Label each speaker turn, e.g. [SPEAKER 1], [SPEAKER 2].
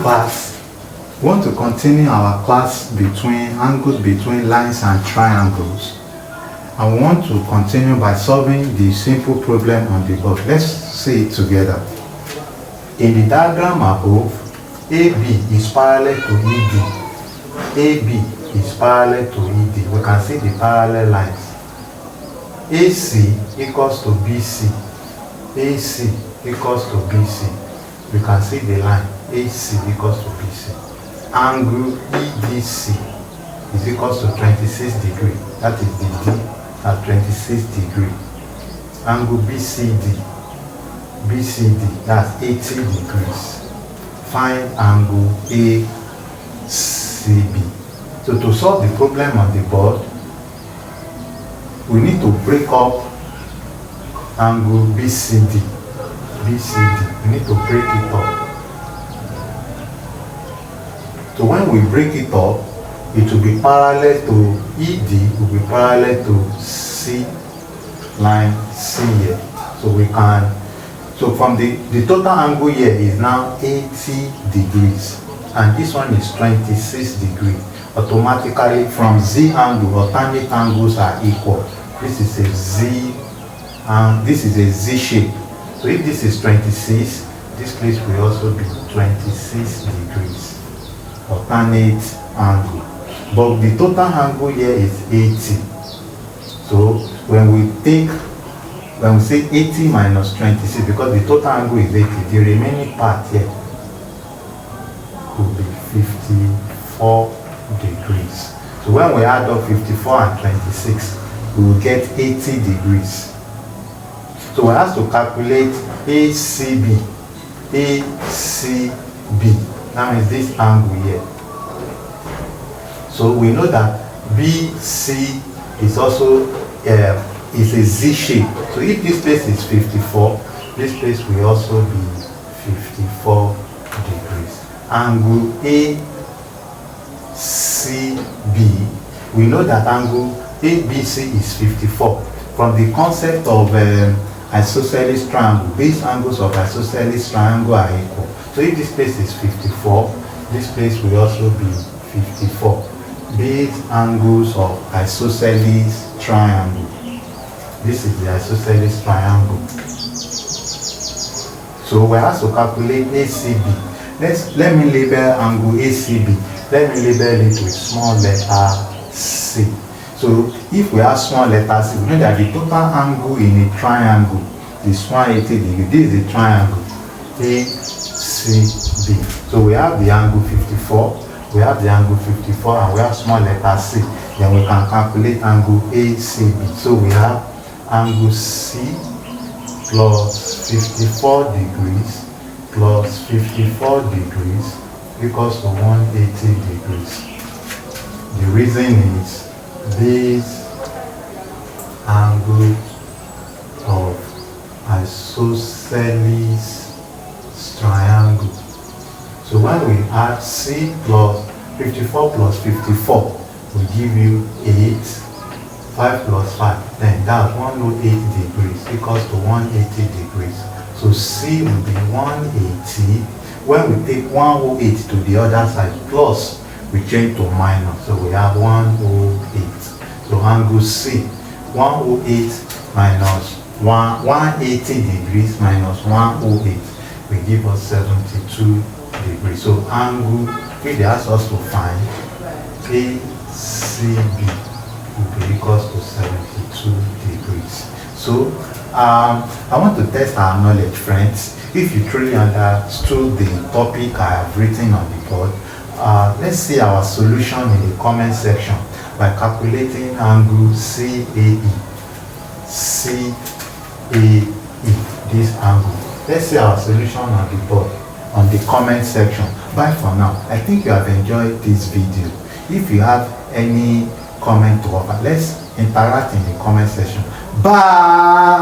[SPEAKER 1] class, we want to continue our class between angles between lines and triangles. And we want to continue by solving the simple problem on the board. Let's see it together. In the diagram above, AB is parallel to ED. AB is parallel to ED. We can see the parallel lines. AC equals to BC. AC equals to BC. We can see the line AC equals to BC. Angle EDC is equals to 26 degrees. That is the D at 26 degrees. Angle BCD. BCD, that's 80 degrees. Find angle ACB. So to solve the problem on the board, we need to break up angle BCD. BCD, we need to break it up. So when we break it up, it will be parallel to ED, will be parallel to C line C here. So we can, so from the total angle here is now 80 degrees. And this one is 26 degrees. Automatically from Z angle, alternate angles are equal. This is a Z, and this is a Z shape. So if this is 26, this place will also be 26 degrees. Alternate angle. But the total angle here is 80. So when we say 80 minus 26, because the total angle is 80, the remaining part here could be 54 degrees. So when we add up 54 and 26, we will get 80 degrees. So we have to calculate ACB. ACB. That means this angle here. So we know that BC is also is a Z shape. So if this place is 54, this place will also be 54 degrees. Angle ACB, we know that angle ABC is 54. From the concept of isosceles triangle, base angles of isosceles triangle are equal. So if this place is 54, this place will also be 54. Base angles of isosceles triangle. This is the isosceles triangle. So we have to calculate ACB. Let me label angle ACB. Let me label it with small letter C. So if we have small letter C, we know that the total angle in a triangle is 180 degrees. This is a triangle ACB. So we have the angle 54. We have the angle 54 and we have small letter C. Then we can calculate angle ACB. So we have angle C plus 54 degrees plus 54 degrees equals to 180 degrees. The reason is this angle of isosceles triangle. So when we add C plus 54 plus 54 will give you 8, 5 plus 5, then that's 108 degrees equals to 180 degrees. So C will be 180. When we take 108 to the other side plus, we change to minus. So we have 108. So angle C, 108 minus 180 degrees minus 108 will give us 72 degrees. So angle, if they ask us to find ACB will be equals to 72 degrees. So I want to test our knowledge, friends. If you truly understood the topic I have written on the board, let's see our solution in the comment section by calculating angle CAE. CAE, this angle. Let's see our solution on the board, on the comment section. Bye for now. I think you have enjoyed this video. If you have any comment to offer, let's interact in the comment section. Bye.